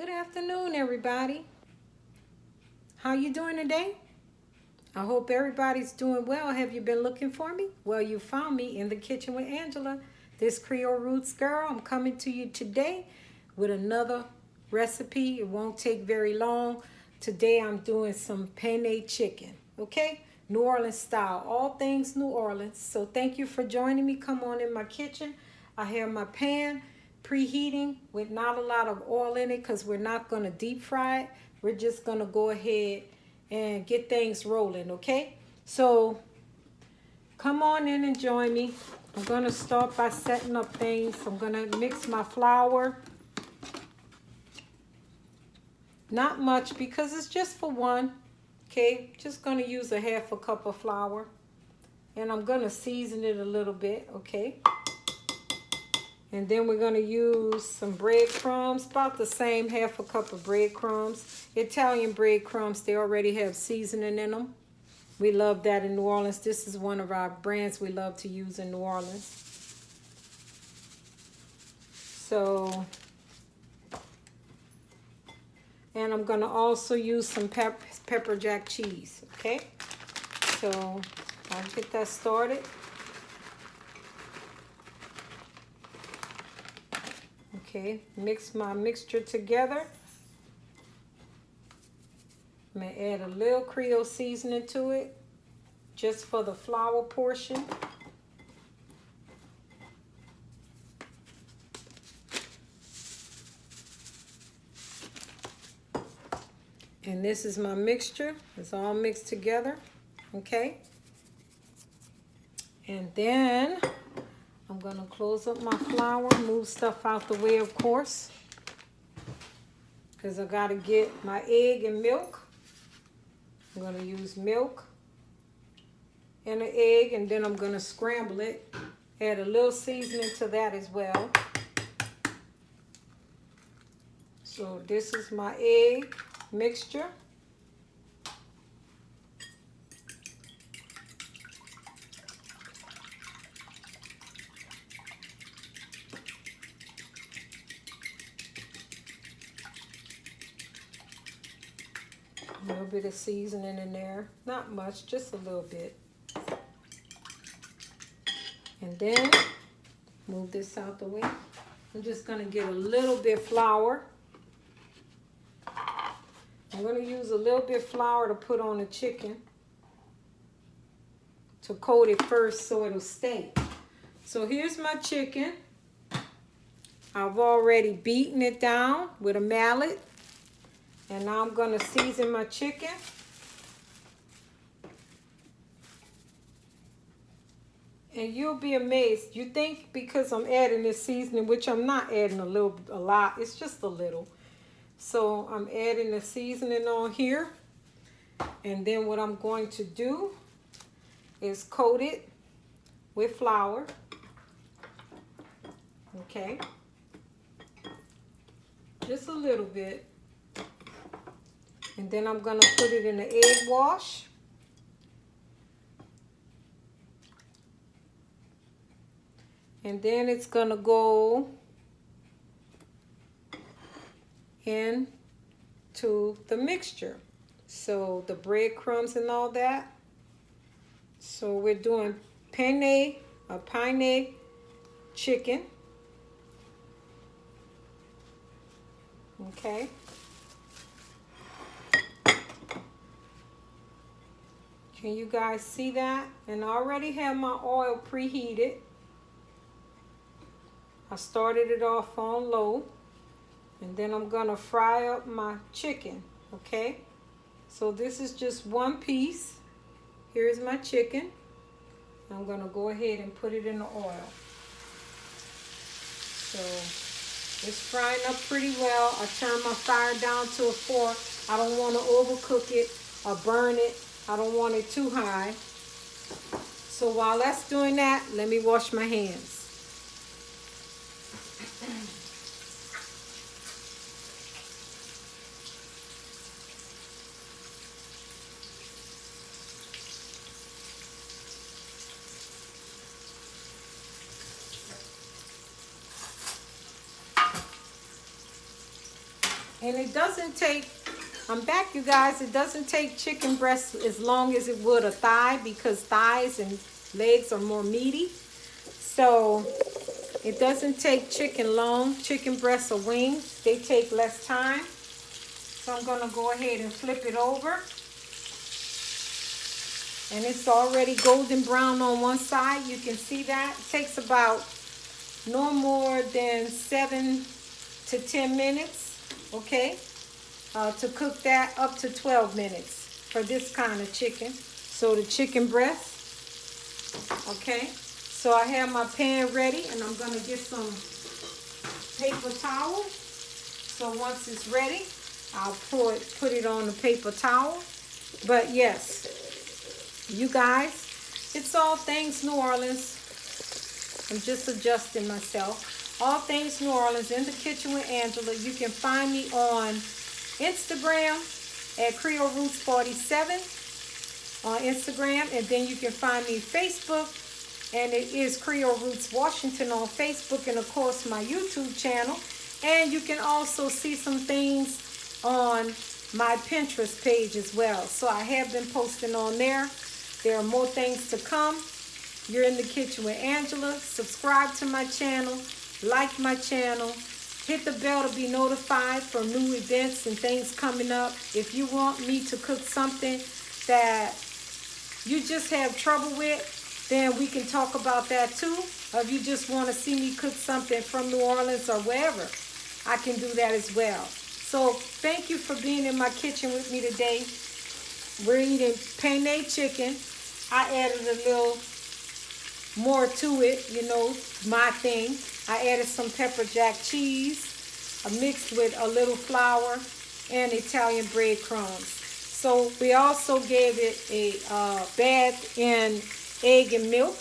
Good afternoon, everybody. How you doing today? I hope everybody's doing well. Have you been looking for me? Well, you found me in the kitchen with Angela, this Creole Roots girl. I'm coming to you today with another recipe. It won't take very long. Today I'm doing some penne chicken, okay? New Orleans style, all things New Orleans. So thank you for joining me. Come on in my kitchen. I have my pan preheating with not a lot of oil in it because we're not going to deep fry it. We're just going to go ahead and get things rolling, okay? So come on in and join me. I'm going to start by setting up things. I'm going to mix my flour. Not much because it's just for one, okay? Just going to use a half a cup of flour. And I'm going to season it a little bit, okay? And then we're going to use some breadcrumbs, about the same half a cup of breadcrumbs. Italian breadcrumbs, they already have seasoning in them. We love that in New Orleans. This is one of our brands we love to use in New Orleans. So, and I'm going to also use some pepper jack cheese, okay? So, I'll get that started. Okay, mix my mixture together. I'm going to add a little Creole seasoning to it, just for the flour portion. And this is my mixture. It's all mixed together, okay? And then I'm going to close up my flour, move stuff out the way, of course, because I got to get my egg and milk. I'm going to use milk and an egg, and then I'm going to scramble it. Add a little seasoning to that as well. So this is my egg mixture. A little bit of seasoning in there. Not much, just a little bit. And then, move this out the way. I'm just going to get a little bit of flour. I'm going to use a little bit of flour to put on the chicken. To coat it first so it'll stay. So here's my chicken. I've already beaten it down with a mallet. And now I'm going to season my chicken. And you'll be amazed. You think because I'm adding this seasoning, which I'm not adding a lot, it's just a little. So I'm adding the seasoning on here. And then what I'm going to do is coat it with flour. Okay. Just a little bit. And then I'm going to put it in the egg wash. And then it's going to go into the mixture. So the breadcrumbs and all that. So we're doing penne chicken. Okay. Can you guys see that? And I already have my oil preheated. I started it off on low. And then I'm going to fry up my chicken. Okay? So this is just one piece. Here's my chicken. I'm going to go ahead and put it in the oil. So it's frying up pretty well. I turn my fire down to a 4. I don't want to overcook it or burn it. I don't want it too high. So while that's doing that, let me wash my hands. And it doesn't take, I'm back you guys, it doesn't take chicken breast as long as it would a thigh, because thighs and legs are more meaty. So it doesn't take chicken long. Chicken breasts or wings, they take less time. So I'm gonna go ahead and flip it over. And it's already golden brown on one side. You can see that. It takes about no more than 7 to 10 minutes, okay? To cook that, up to 12 minutes for this kind of chicken. So the chicken breast, okay? So I have my pan ready, and I'm gonna get some paper towel. So once it's ready, I'll put it on the paper towel. But yes, you guys, it's all things New Orleans. I'm just adjusting myself. All things New Orleans, in the kitchen with Angela. You can find me on Instagram at Creole Roots 47 on Instagram, and then you can find me Facebook, and it is Creole Roots Washington on Facebook, and of course my YouTube channel. And you can also see some things on my Pinterest page as well. So I have been posting on there. There are more things to come. You're in the kitchen with Angela. Subscribe to my channel, like my channel, hit the bell to be notified for new events and things coming up. If you want me to cook something that you just have trouble with, then we can talk about that too. Or if you just want to see me cook something from New Orleans or wherever, I can do that as well. So thank you for being in my kitchen with me today. We're eating penne chicken. I added a little more to it, you know, my thing. I added some pepper jack cheese, mixed with a little flour and Italian breadcrumbs. So we also gave it a bath in egg and milk,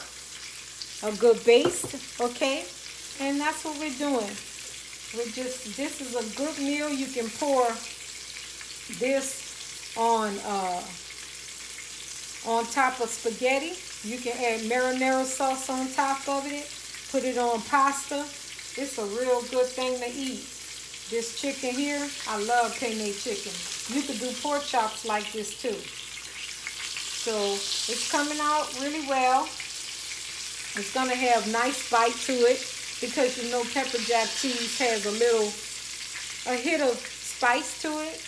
a good baste, okay? And that's what we're doing. This is a good meal. You can pour this on top of spaghetti. You can add marinara sauce on top of it. Put it on pasta. It's a real good thing to eat. This chicken here, I love penne chicken. You could do pork chops like this too. So it's coming out really well. It's gonna have nice bite to it, because you know pepper jack cheese has a hit of spice to it.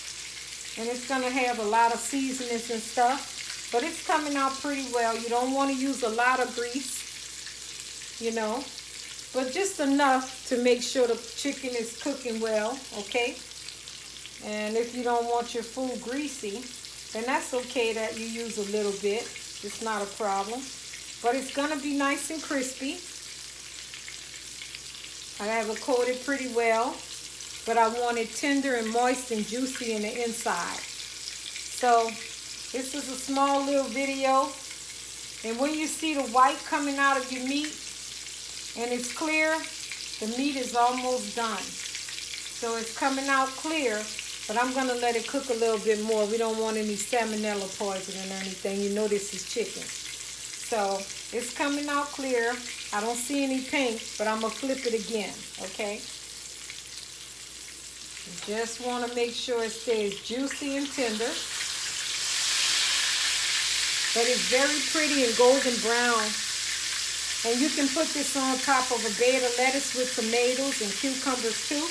And it's gonna have a lot of seasonings and stuff. But it's coming out pretty well. You don't want to use a lot of grease, you know, but just enough to make sure the chicken is cooking well, okay? And if you don't want your food greasy, then that's okay that you use a little bit. It's not a problem. But it's going to be nice and crispy. I have it coated pretty well, but I want it tender and moist and juicy in the inside. So this is a small little video, and when you see the white coming out of your meat and it's clear, the meat is almost done. So it's coming out clear, but I'm going to let it cook a little bit more. We don't want any salmonella poisoning or anything. You know this is chicken. So it's coming out clear. I don't see any pink, but I'm going to flip it again, okay? Just want to make sure it stays juicy and tender. But it's very pretty and golden brown. And you can put this on top of a bed of lettuce with tomatoes and cucumbers too.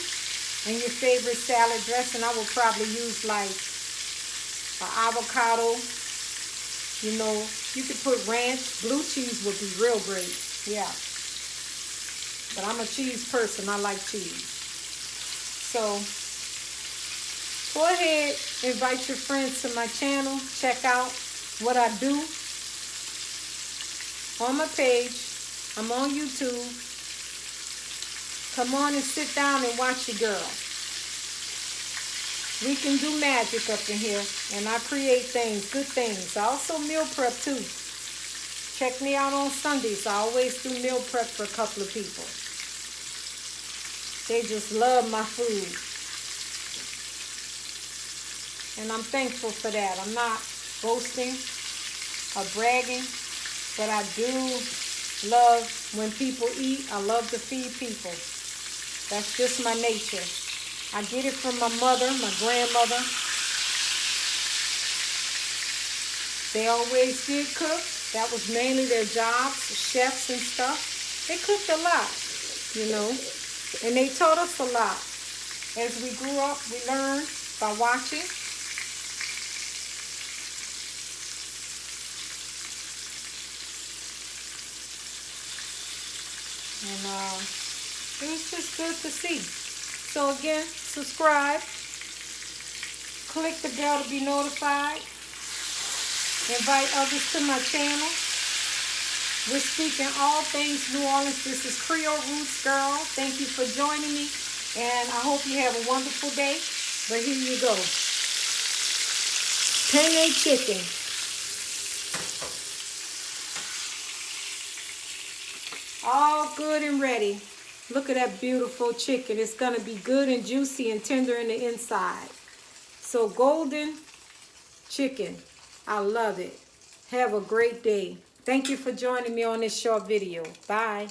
And your favorite salad dressing. I will probably use like an avocado. You know, you could put ranch. Blue cheese would be real great. Yeah. But I'm a cheese person. I like cheese. So go ahead, invite your friends to my channel. Check out what I do on my page. I'm on YouTube. Come on and sit down and watch your girl. We can do magic up in here, and I create things, good things. I also meal prep too. Check me out on Sundays. I always do meal prep for a couple of people. They just love my food. And I'm thankful for that. I'm not boasting or bragging, but I do love when people eat. I love to feed people. That's just my nature. I get it from my mother, my grandmother. They always did cook. That was mainly their jobs, chefs and stuff. They cooked a lot, you know, and they taught us a lot. As we grew up, we learned by watching. And it was just good to see. So again, subscribe. Click the bell to be notified. Invite others to my channel. We're speaking all things New Orleans. This is Creole Roots Girl. Thank you for joining me. And I hope you have a wonderful day. But here you go. Penne Chicken. All good and ready. Look at that beautiful chicken. It's going to be good and juicy and tender in the inside. So golden chicken. I love it. Have a great day. Thank you for joining me on this short video. Bye.